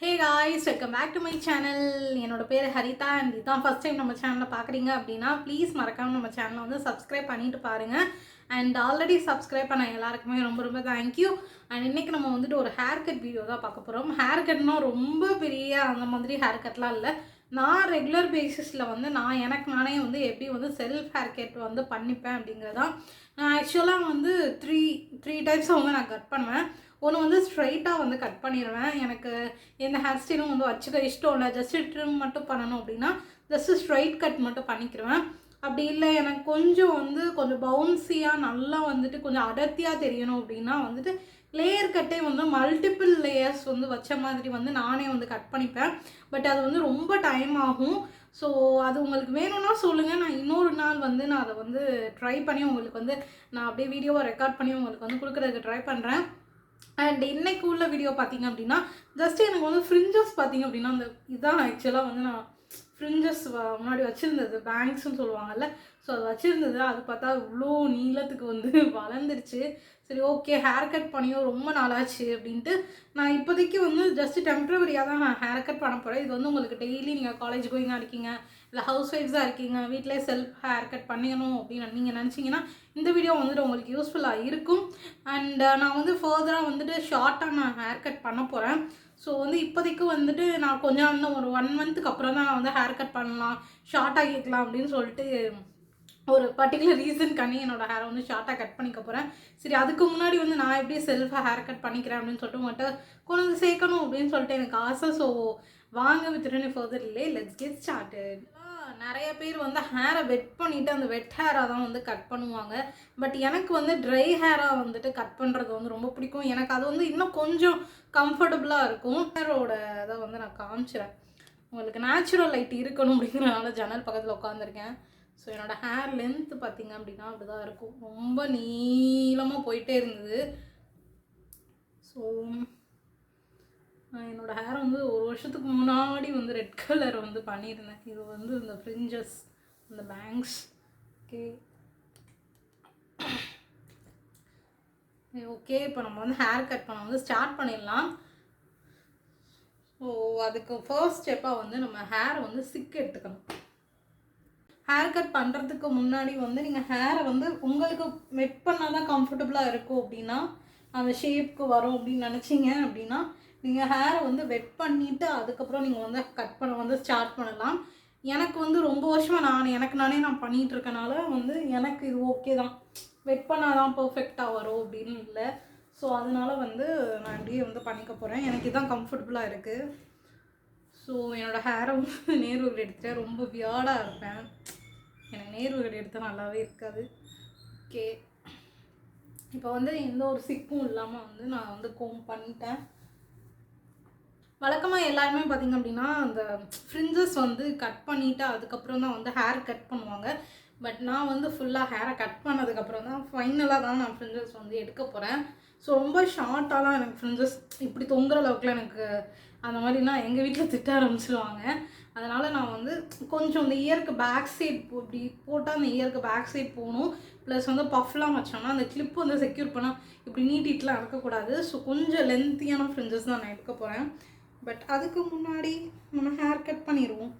Hey guys, welcome back to my channel. என்னோட பேர் Haritha and இதான் ஃபர்ஸ்ட் டைம் நம்ம சேனலை பார்க்குறீங்க அப்படின்னா ப்ளீஸ் மறக்காம நம்ம சேனலை வந்து சப்ஸ்கிரைப் பண்ணிட்டு பாருங்க. அண்ட் ஆல்ரெடி சப்ஸ்கிரைப் பண்ண எல்லாருக்குமே ரொம்ப ரொம்ப தேங்க்யூ. அண்ட் இன்னைக்கு நம்ம வந்துட்டு ஒரு ஹேர் கட் வீடியோ தான் பார்க்க போகிறோம். ஹேர் கட்னா ரொம்ப பெரிய அந்த மாதிரி ஹேர் கட்லாம் இல்லை. நான் ரெகுலர் பேசிஸில் வந்து எனக்கு நானே வந்து எப்படி வந்து செல்ஃப் ஹேர் கட் வந்து பண்ணிப்பேன் அப்படிங்கிறதான். நான் ஆக்சுவலாக வந்து த்ரீ டைப்ஸாக வந்து நான் கட் பண்ணுவேன். ஒன்று வந்து ஸ்ட்ரைட்டாக வந்து கட் பண்ணிடுவேன். எனக்கு எந்த ஹேர் ஸ்டைலும் வந்து வச்சுக்க இஷ்டம் இல்லை. ஜஸ்ட்டு ட்ரிம் மட்டும் பண்ணணும் அப்படின்னா ஜஸ்ட்டு ஸ்ட்ரைட் கட் மட்டும் பண்ணிக்கிடுவேன். அப்படி இல்லை எனக்கு கொஞ்சம் பவுன்ஸியாக நல்லா வந்துட்டு கொஞ்சம் அடர்த்தியாக தெரியணும் அப்படின்னா வந்துட்டு லேயர் கட்டே வந்து மல்டிபிள் லேயர்ஸ் வந்து வச்ச மாதிரி வந்து நானே வந்து கட் பண்ணிப்பேன். பட் அது வந்து ரொம்ப டைம் ஆகும். ஸோ அது உங்களுக்கு வேணும்னா சொல்லுங்கள். நான் இன்னொரு நாள் வந்து நான் அதை வந்து ட்ரை பண்ணி உங்களுக்கு வந்து நான் அப்படியே வீடியோவை ரெக்கார்ட் பண்ணி உங்களுக்கு வந்து கொடுக்குறதுக்கு ட்ரை பண்ணுறேன். அண்ட் இன்னைக்கு உள்ள வீடியோ பார்த்தீங்க அப்படின்னா ஜஸ்ட் எனக்கு வந்து ஃப்ரிஞ்சஸ் பார்த்தீங்க அப்படின்னா அந்த இதான் ஆக்சுவலாக வந்து நான் ஃப்ரிஞ்சஸ் முன்னாடி வச்சுருந்தது பேங்க்ஸ்ன்னு சொல்லுவாங்கல்ல. ஸோ அது வச்சுருந்தது. அது பார்த்தா இவ்வளோ நீளத்துக்கு வந்து வளர்ந்துருச்சு. சரி ஓகே ஹேர் கட் பண்ணியும் ரொம்ப நாளாச்சு அப்படின்ட்டு நான் இப்போதைக்கு வந்து ஜஸ்ட் டெம்ப்ரவரியாக தான் நான் ஹேர் கட் பண்ண போகிறேன். இது வந்து உங்களுக்கு டெய்லி நீங்கள் காலேஜ் கோயிங்காக இருக்கீங்க இல்லை ஹவுஸ் ஒய்ஃப்ஸாக இருக்கீங்க வீட்டிலே செல்ஃப் ஹேர் கட் பண்ணிக்கணும் அப்படின்னு நீங்கள் நினச்சிங்கன்னா இந்த வீடியோ வந்துட்டு உங்களுக்கு யூஸ்ஃபுல்லாக இருக்கும். அண்ட் நான் வந்து ஃபர்தராக வந்துட்டு ஷார்ட்டாக நான் ஹேர் கட் பண்ண போகிறேன். ஸோ வந்து இப்போதைக்கு வந்துட்டு நான் கொஞ்சம் இன்னும் ஒரு 1 மந்த்துக்கு அப்புறம் தான் நான் வந்து ஹேர் கட் பண்ணலாம் ஷார்ட்டாக கேட்கலாம் அப்படின்னு சொல்லிட்டு ஒரு பர்டிகுலர் ரீசன்காண்டி என்னோடய ஹேரை வந்து ஷார்ட்டாக கட் பண்ணிக்க போகிறேன். சரி அதுக்கு முன்னாடி வந்து நான் எப்படி செல்ஃபாக ஹேர் கட் பண்ணிக்கிறேன் அப்படின்னு சொல்லிட்டு உங்கள்கிட்ட கொண்டு வந்து சேர்க்கணும் அப்படின்னு சொல்லிட்டு எனக்கு ஆசை. ஸோ வாங்க வித்துட்டு ஃபர்தர் இல்லை லெட்ஸ் கெட் ஸ்டார்டட். நிறைய பேர் வந்து ஹேரை வெட் பண்ணிவிட்டு அந்த வெட் ஹேராக தான் வந்து கட் பண்ணுவாங்க. பட் எனக்கு வந்து ட்ரை ஹேராக வந்துட்டு கட் பண்ணுறது வந்து ரொம்ப பிடிக்கும். எனக்கு அது வந்து இன்னும் கொஞ்சம் கம்ஃபர்டபுளாக இருக்கும். ஹேரோட இதை வந்து நான் காமிச்சிடறேன். உங்களுக்கு நேச்சுரல் லைட் இருக்கணும் அப்படிங்கிறனால ஜன்னல் பக்கத்தில் உட்காந்துருக்கேன். ஸோ என்னோடய ஹேர் லென்த்து பார்த்திங்க அப்படின்னா அப்படி தான் இருக்கும். ரொம்ப நீளமாக போயிட்டே இருந்தது. ஸோ நான் என்னோடய ஹேர் வந்து ஒரு வருஷத்துக்கு முன்னாடி வந்து ரெட் கலர் வந்து பண்ணியிருந்தேன். இது வந்து இந்த ஃப்ரிஞ்சஸ் இந்த பேங்க்ஸ். ஓகே இப்போ நம்ம வந்து ஹேர் கட் பண்ண வந்து ஸ்டார்ட் பண்ணிடலாம். ஸோ அதுக்கு ஃபர்ஸ்ட் ஸ்டெப்பாக வந்து நம்ம ஹேரை வந்து சிக்கு எடுத்துக்கணும். ஹேர் கட் பண்ணுறதுக்கு முன்னாடி வந்து நீங்கள் ஹேரை வந்து உங்களுக்கு வெட் பண்ணால் தான் கம்ஃபர்டபுளாக இருக்கும் அப்படின்னா அந்த ஷேப்புக்கு வரும் அப்படின்னு நினச்சிங்க அப்படின்னா நீங்கள் ஹேரை வந்து வெட் பண்ணிவிட்டு அதுக்கப்புறம் நீங்கள் வந்து கட் பண்ண வந்து ஸ்டார்ட் பண்ணலாம். எனக்கு வந்து ரொம்ப வருஷமாக எனக்கு நானே பண்ணிகிட்ருக்கனால வந்து எனக்கு இது ஓகே தான். வெட் பண்ணால் தான் பர்ஃபெக்டாக வரும் அப்படின்னு இல்லை. ஸோ அதனால வந்து நான் இப்படியே வந்து பண்ணிக்க போகிறேன். எனக்கு இதுதான் கம்ஃபர்டபுளாக இருக்குது. ஸோ என்னோடய ஹேரை வந்து நேர்வுகள் எடுத்துகிட்டு ரொம்ப வியர்டாக இருப்பேன். எனக்கு நேர்வுகள் எடுத்தால் நல்லாவே இருக்காது. ஓகே இப்போ வந்து எந்த ஒரு சிக்கும் இல்லாமல் வந்து நான் வந்து கோம் பண்ணிட்டேன். வழக்கமாக எல்லாருமே பார்த்திங்க அப்படின்னா அந்த ஃப்ரிஞ்சஸ் வந்து கட் பண்ணிவிட்டு அதுக்கப்புறம் தான் வந்து ஹேர் கட் பண்ணுவாங்க. பட் நான் வந்து ஃபுல்லாக ஹேரை கட் பண்ணதுக்கப்புறம் தான் ஃபைனலாக தான் நான் ஃப்ரிஞ்சஸ் வந்து எடுக்க போகிறேன். ஸோ ரொம்ப ஷார்ட்டாலாம் எனக்கு ஃப்ரிஞ்சஸ் இப்படி தொங்குற அளவுக்குலாம் எனக்கு அந்த மாதிரினா எங்கள் வீட்டில் திட்ட ஆரம்பிச்சிடுவாங்க. அதனால் நான் வந்து கொஞ்சம் இந்த இயருக்கு பேக் சைட் இப்படி போட்டால் அந்த இயருக்கு பேக் சைட் போகணும். ப்ளஸ் வந்து பஃப்லாம் வச்சோன்னா அந்த கிளிப் வந்து செக்யூர் பண்ணால் இப்படி நீட்டிட்டுலாம் இருக்கக்கூடாது. ஸோ கொஞ்சம் லென்த்தியான ஃப்ரிஞ்சஸ் தான் நான் எடுக்க போகிறேன். பட் அதுக்கு முன்னாடி நம்ம ஹேர் கட் பண்ணிடுவோம்.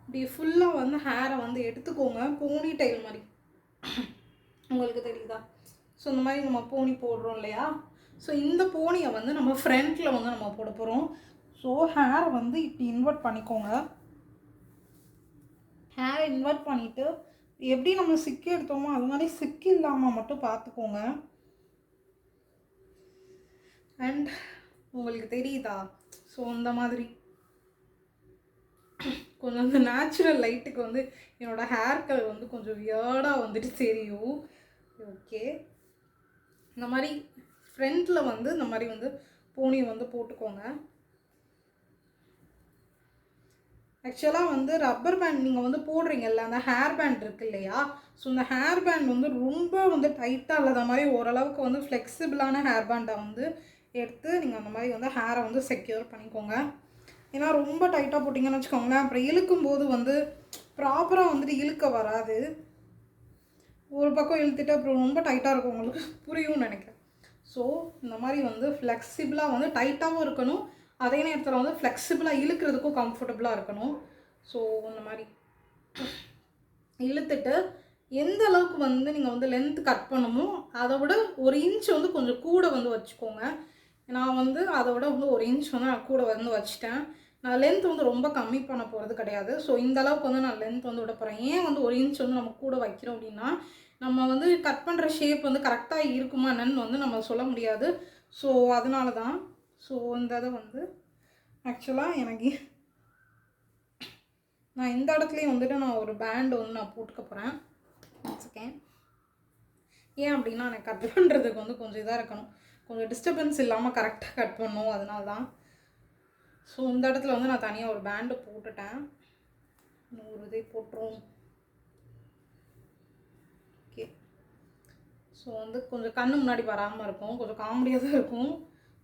இப்படி ஃபுல்லாக வந்து ஹேரை வந்து எடுத்துக்கோங்க. போனி டைல் மாதிரி உங்களுக்கு தெரியுதா? ஸோ இந்த மாதிரி நம்ம போனி போடுறோம் இல்லையா? ஸோ இந்த போனியை வந்து நம்ம ஃப்ரண்ட்டில் வந்து நம்ம போட போகிறோம். ஸோ ஹேரை வந்து இப்படி இன்வெர்ட் பண்ணிக்கோங்க. ஹேரை இன்வெர்ட் பண்ணிவிட்டு எப்படி நம்ம சிக்கி எடுத்தோமோ அது மாதிரி சிக்கி இல்லாமல் மட்டும் பார்த்துக்கோங்க. அண்ட் உங்களுக்கு தெரியுதா? ஸோ இந்த மாதிரி கொஞ்சம் அந்த நேச்சுரல் லைட்டுக்கு வந்து என்னோடய ஹேர் கலர் வந்து கொஞ்சம் வியர்டாக வந்துட்டு தெரியும். ஓகே இந்த மாதிரி ஃப்ரண்ட்டில் வந்து இந்த மாதிரி வந்து போனி வந்து போட்டுக்கோங்க. ஆக்சுவலாக வந்து ரப்பர் பேண்ட் நீங்கள் வந்து போடுறீங்கல்ல அந்த ஹேர் பேண்ட் இருக்குது இல்லையா? ஸோ இந்த ஹேர் பேண்ட் வந்து ரொம்ப வந்து டைட்டாக இல்லாத மாதிரி ஓரளவுக்கு வந்து ஃப்ளெக்சிபிளான ஹேர் பேண்டை வந்து எடுத்து நீங்கள் அந்த மாதிரி வந்து ஹேரை வந்து செக்யூர் பண்ணிக்கோங்க. ஏன்னா ரொம்ப டைட்டாக போட்டிங்கன்னு வச்சுக்கோங்களேன் அப்புறம் இழுக்கும்போது வந்து ப்ராப்பராக வந்துட்டு இழுக்க வராது. ஒரு பக்கம் இழுத்துட்டு அப்புறம் ரொம்ப டைட்டாக இருக்கும். உங்களுக்கு புரியும்னு நினைக்கிறேன். ஸோ இந்த மாதிரி வந்து ஃப்ளெக்சிபிளாக வந்து டைட்டாகவும் இருக்கணும் அதே நேரத்தில் வந்து ஃப்ளெக்சிபிளாக இழுக்கிறதுக்கும் கம்ஃபர்டபுளாக இருக்கணும். ஸோ இந்த மாதிரி இழுத்துட்டு எந்த அளவுக்கு வந்து நீங்கள் வந்து லென்த் கட் பண்ணணுமோ அதை விட 1 இன்ச் வந்து கொஞ்சம் கூட வந்து வச்சுக்கோங்க. நான் வந்து அதை விட வந்து 1 இன்ச் வந்து நான் கூட வந்து வச்சுட்டேன். நான் லென்த் வந்து ரொம்ப கம்மி பண்ண போகிறது கிடையாது. ஸோ இந்த அளவுக்கு வந்து நான் லென்த் வந்து விட போகிறேன். ஏன் வந்து 1 இன்ச் வந்து நம்ம கூட வைக்கிறோம் அப்படின்னா, நம்ம வந்து கட் பண்ணுற ஷேப் வந்து கரெக்டாக இருக்குமா என்னன்னு வந்து நம்ம சொல்ல முடியாது. ஸோ அதனால தான். ஸோ இந்த இதை வந்து ஆக்சுவலாக எனக்கு நான் இந்த இடத்துலையும் வந்துட்டு நான் ஒரு பேண்டு வந்து நான் போட்டுக்க போகிறேன். வச்சுக்கேன். ஏன் அப்படின்னா எனக்கு கட் பண்ணுறதுக்கு வந்து கொஞ்சம் இதாக இருக்கணும், கொஞ்சம் டிஸ்டர்பன்ஸ் இல்லாமல் கரெக்டாக கட் பண்ணணும், அதனால தான். ஸோ இந்த இடத்துல வந்து நான் தனியாக ஒரு பேண்டு போட்டுட்டேன். ஒரு இதே போட்டுரும். ஓகே. ஸோ வந்து கொஞ்சம் கண்ணு முன்னாடி வராமல் இருக்கும், கொஞ்சம் காமெடியாக தான் இருக்கும்.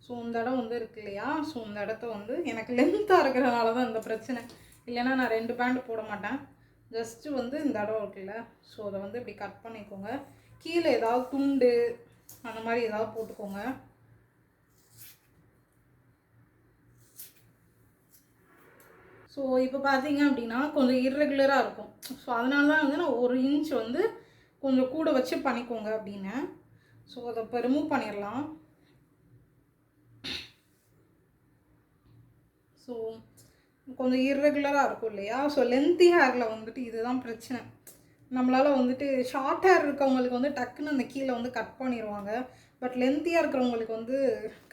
ஸோ இந்த இடம் வந்து இருக்கு இல்லையா, ஸோ இந்த இடத்த வந்து எனக்கு லென்த்தாக இருக்கிறதுனால தான் இந்த பிரச்சனை. இல்லைன்னா நான் 2 பேண்டு போட மாட்டேன். ஜஸ்ட்டு வந்து இந்த இடம் இருக்குல்ல, ஸோ அதை வந்து இப்படி கட் பண்ணிக்கோங்க. கீழே ஏதாவது துண்டு அந்த மாதிரி ஏதாவது போட்டுக்கோங்க. ஸோ இப்போ பார்த்தீங்க அப்படின்னா கொஞ்சம் இர்ரெகுலராக இருக்கும். ஸோ அதனால தான் வந்து நான் 1 இன்ச் வந்து கொஞ்சம் கூட வச்சு பண்ணிக்கோங்க அப்படின்னு. ஸோ அதை இப்போ ரிமூவ் பண்ணிடலாம். ஸோ கொஞ்சம் இர்ரெகுலராக இருக்கும் இல்லையா, ஸோ லென்த்தி ஹேரில் வந்துட்டு இதுதான் பிரச்சனை. நம்மளால் வந்துட்டு ஷார்ட் ஹேர் இருக்கவங்களுக்கு வந்து டக்குன்னு அந்த கீழே வந்து கட் பண்ணிடுவாங்க. பட் லென்த்தியாக இருக்கிறவங்களுக்கு வந்து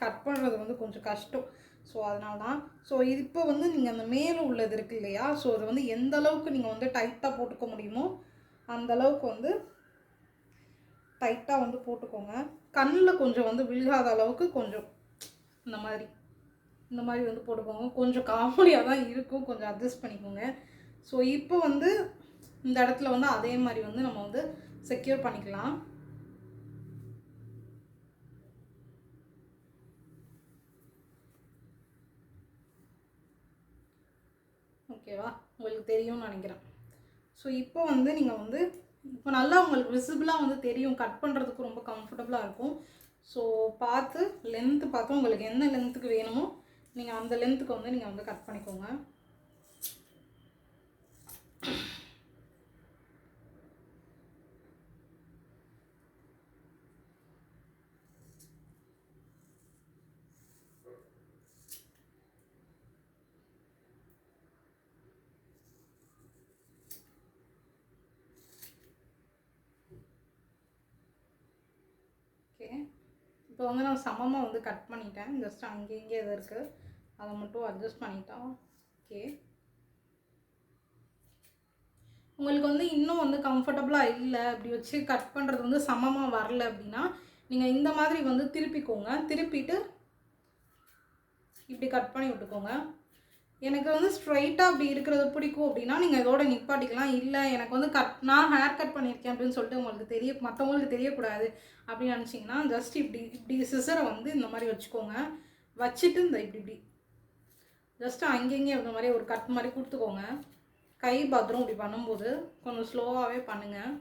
கட் பண்ணுறது வந்து கொஞ்சம் கஷ்டம். ஸோ அதனால தான். ஸோ இது இப்போ வந்து நீங்கள் அந்த மேலே உள்ளது இருக்குது இல்லையா, ஸோ அது வந்து எந்த அளவுக்கு நீங்கள் வந்து டைட்டாக போட்டுக்க முடியுமோ அந்தளவுக்கு வந்து டைட்டாக வந்து போட்டுக்கோங்க. கண்ணில் கொஞ்சம் வந்து விழுகாத அளவுக்கு கொஞ்சம் இந்த மாதிரி வந்து போட்டுக்கோங்க. கொஞ்சம் காமெடியாக தான் இருக்கும், கொஞ்சம் அட்ஜஸ்ட் பண்ணிக்கோங்க. ஸோ இப்போ வந்து இந்த இடத்துல வந்து அதே மாதிரி வந்து நம்ம வந்து செக்யூர் பண்ணிக்கலாம். ஓகேவா, உங்களுக்கு தெரியும்னு நினைக்கிறேன். ஸோ இப்போ வந்து நீங்கள் வந்து இப்போ நல்லா உங்களுக்கு விசிபிளாக வந்து தெரியும், கட் பண்ணுறதுக்கு ரொம்ப கம்ஃபர்டபுளாக இருக்கும். ஸோ பார்த்து லென்த்து பார்த்து உங்களுக்கு என்ன லென்த்துக்கு வேணுமோ நீங்கள் அந்த லென்த்துக்கு வந்து நீங்கள் வந்து கட் பண்ணிக்கோங்க. ஓகே, இப்போ வந்து நான் சமமாக வந்து கட் பண்ணிட்டேன். ஜஸ்ட் அங்கே இங்கே எது இருக்குது அதை மட்டும் அட்ஜஸ்ட் பண்ணிட்டோம். ஓகே, உங்களுக்கு வந்து இன்னும் வந்து கம்ஃபர்டபுளாக இல்லை, அப்படி வச்சு கட் பண்ணுறது வந்து சமமாக வரல அப்படின்னா நீங்கள் இந்த மாதிரி வந்து திருப்பிக்கோங்க. திருப்பிட்டு இப்படி கட் பண்ணி விட்டுக்கோங்க. எனக்கு வந்து ஸ்ட்ரைட்டாக அப்படி இருக்கிறது பிடிக்கும் அப்படின்னா நீங்கள் இதோட நிப்பாட்டிக்கலாம். இல்லை எனக்கு வந்து நான் ஹேர் கட் பண்ணியிருக்கேன் அப்படின்னு சொல்லிட்டு உங்களுக்கு மற்றவங்களுக்கு தெரியக்கூடாது அப்படின்னு நினச்சிங்கன்னா ஜஸ்ட் இப்படி சிசரை வந்து இந்த மாதிரி வச்சுக்கோங்க. வச்சுட்டு இந்த இப்படி ஜஸ்ட்டு அங்கங்கே இந்த மாதிரி ஒரு கட் மாதிரி கொடுத்துக்கோங்க. கை பத்திரம் இப்படி பண்ணும்போது கொஞ்சம் ஸ்லோவாகவே பண்ணுங்கள்.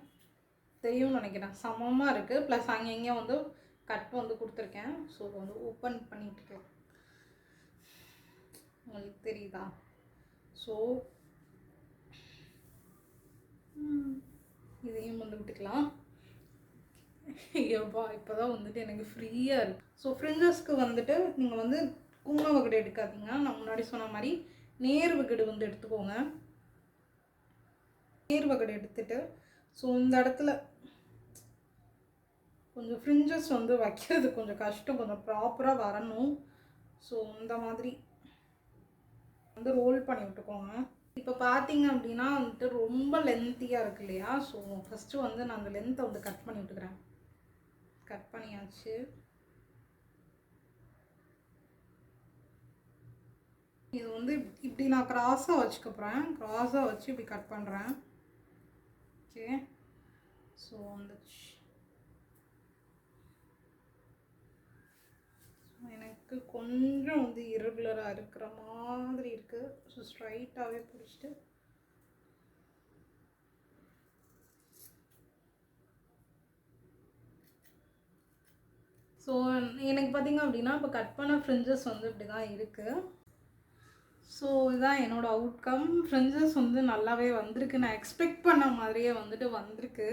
தெரியும்னு நினைக்கிறேன். சமமாக இருக்குது, ப்ளஸ் அங்கங்கே வந்து கட் வந்து கொடுத்துருக்கேன். ஸோ வந்து ஓப்பன் பண்ணிட்டுருக்கலாம், உங்களுக்கு தெரியுதா? ஸோ இதையும் வந்து விட்டுக்கலாம். ஐயோப்பா, இப்போ தான் வந்துட்டு எனக்கு ஃப்ரீயாக இருக்குது. ஸோ ஃப்ரிஞ்சஸ்க்கு வந்துட்டு நீங்கள் வந்து குங்கும வகடு எடுக்காதீங்க. நான் முன்னாடி சொன்ன மாதிரி நேர் வகடு வந்து எடுத்துக்கோங்க. நேர் வகடு எடுத்துட்டு ஸோ இந்த இடத்துல கொஞ்சம் ஃப்ரிஞ்சஸ் வந்து வைக்கிறது கொஞ்சம் கஷ்டம், கொஞ்சம் ப்ராப்பராக வரணும். ஸோ இந்த மாதிரி வந்து ரோல் பண்ணி விட்டுக்கோங்க. இப்போ பார்த்தீங்க அப்படின்னா வந்துட்டு ரொம்ப லென்த்தியாக இருக்கு இல்லையா, ஸோ ஃபஸ்ட்டு வந்து நான் அந்த லென்த்தை வந்து கட் பண்ணி விட்டுக்கிறேன். கட் பண்ணியாச்சு. இது வந்து இப்படி நான் கிராஸாக வச்சுக்க போகிறேன். கிராஸாக வச்சு இப்படி கட் பண்ணுறேன். ஓகே, ஸோ வந்துச்சு. எனக்கு கொஞ்சம் வந்து இரெகுலராக இருக்கிற மாதிரி இருக்குது. ஸோ ஸ்ட்ரைட்டாகவே பிடிச்சிட்டு ஸோ ஸோ எனக்கு பார்த்திங்க அப்படின்னா இப்போ கட் பண்ண ஃப்ரிஞ்சஸ் வந்து இப்படி தான் இருக்குது. ஸோ இதுதான் என்னோடய அவுட்கம். ஃப்ரிஞ்சஸ் வந்து நல்லாவே வந்திருக்கு. நான் எக்ஸ்பெக்ட் பண்ண மாதிரியே வந்துட்டு வந்திருக்கு.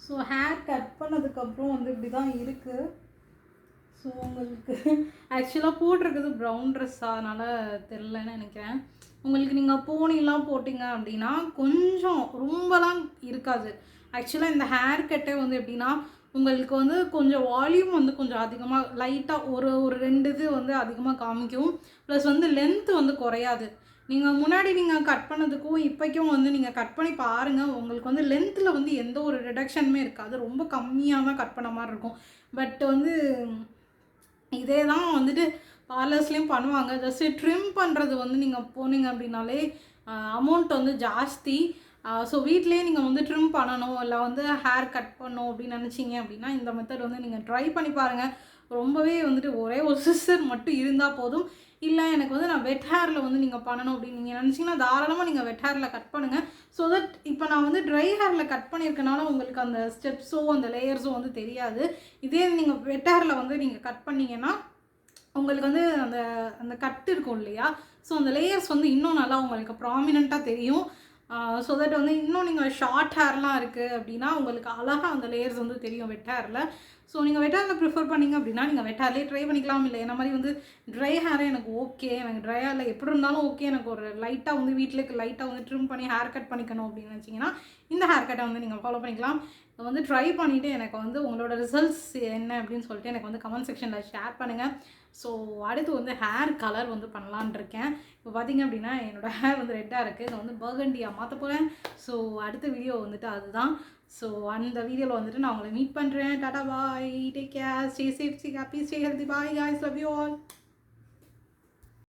ஸோ ஹேர் கட் பண்ணதுக்கப்புறம் வந்து இப்படி தான் இருக்குது. ஸோ உங்களுக்கு ஆக்சுவலாக போட்டிருக்குது ப்ரௌன் ட்ரெஸ்ஸாக, அதனால் தெரிலன்னு நினைக்கிறேன். உங்களுக்கு நீங்கள் போனிலாம் போட்டிங்க அப்படின்னா கொஞ்சம் ரொம்பலாம் இருக்காது. ஆக்சுவலாக இந்த ஹேர் கட்டே வந்து எப்படின்னா உங்களுக்கு வந்து கொஞ்சம் வால்யூம் வந்து கொஞ்சம் அதிகமாக லைட்டாக ஒரு 2 இது வந்து அதிகமாக காமிக்கும். ப்ளஸ் வந்து லென்த்து வந்து குறையாது. நீங்கள் முன்னாடி நீங்கள் கட் பண்ணதுக்கும் இப்போக்கும் வந்து நீங்கள் கட் பண்ணி பாருங்கள். உங்களுக்கு வந்து லென்த்தில் வந்து எந்த ஒரு ரிடக்ஷனுமே இருக்காது. ரொம்ப கம்மியாக தான் கட் பண்ண மாதிரி இருக்கும். பட் வந்து இதே தான் வந்துட்டு பார்லர்ஸ்லேயும் பண்ணுவாங்க. ஜஸ்ட்டு ட்ரிம் பண்ணுறது வந்து நீங்கள் போனீங்க அப்படின்னாலே அமௌண்ட் வந்து ஜாஸ்தி. ஸோ வீட்லேயே நீங்கள் வந்து ட்ரிம் பண்ணணும் இல்லை வந்து ஹேர் கட் பண்ணணும் அப்படின்னு நினச்சிங்க அப்படின்னா இந்த மெத்தட் வந்து நீங்கள் ட்ரை பண்ணி பாருங்கள். ரொம்பவே வந்துட்டு ஒரே ஒரு சிஸ்டர் மட்டும் இருந்தால் போதும். இல்லை எனக்கு வந்து நான் வெட் ஹேரில் வந்து நீங்கள் பண்ணணும் அப்படின்னு நீங்கள் நினச்சிங்கன்னா தாராளமாக நீங்கள் வெட் ஹேரில் கட் பண்ணுங்கள். ஸோ தட் இப்போ நான் வந்து ட்ரை ஹேரில் கட் பண்ணியிருக்கனால உங்களுக்கு அந்த ஸ்டெப்ஸோ அந்த லேயர்ஸோ வந்து தெரியாது. இதே நீங்கள் வெட் ஹேரில் வந்து நீங்கள் கட் பண்ணிங்கன்னா உங்களுக்கு வந்து அந்த அந்த கட் இருக்கும் இல்லையா, ஸோ அந்த லேயர்ஸ் வந்து இன்னும் நல்லா உங்களுக்கு ப்ராமினெண்ட்டாக தெரியும். ஸோ தட் வந்து இன்னும் நீங்கள் ஷார்ட் ஹேர்லாம் இருக்குது அப்படின்னா உங்களுக்கு அழகாக அந்த லேயர்ஸ் வந்து தெரியும் வெட் ஹேரில். ஸோ நீங்கள் வெட் ஹேரில் ப்ரிஃபர் பண்ணிங்க அப்படின்னா நீங்கள் வெட் ஹேர்லேயே ட்ரை பண்ணிக்கலாம். இல்லை என்ன மாதிரி வந்து ட்ரை ஹேரே எனக்கு ஓகே, எனக்கு ட்ரை ஹேரில் எப்படி இருந்தாலும் ஓகே, எனக்கு ஒரு லைட்டாக வந்து வீட்டில் லைட்டாக வந்து ட்ரிம் பண்ணி ஹேர் கட் பண்ணிக்கணும் அப்படின்னு நினச்சிங்கன்னா இந்த ஹேர் கட்டை வந்து நீங்கள் ஃபாலோ பண்ணிக்கலாம். இதை வந்து ட்ரை பண்ணிவிட்டு எனக்கு வந்து உங்களோட ரிசல்ட்ஸ் என்ன அப்படின்னு சொல்லிட்டு எனக்கு வந்து கமெண்ட் செக்ஷனில் ஷேர் பண்ணுங்கள். ஸோ அடுத்து வந்து ஹேர் கலர் வந்து பண்ணலான் இருக்கேன். இப்போ பார்த்திங்க அப்படின்னா என்னோடய ஹேர் வந்து ரெட்டாக இருக்குது. இதை வந்து பர்கண்டியாக மாற்ற போகிறேன். ஸோ அடுத்த வீடியோ வந்துட்டு அதுதான். ஸோ அந்த வீடியோவில் வந்துட்டு நான் உங்களை மீட் பண்ணுறேன். Tata bye, take care, stay safe, stay happy, stay healthy, bye guys, love you all.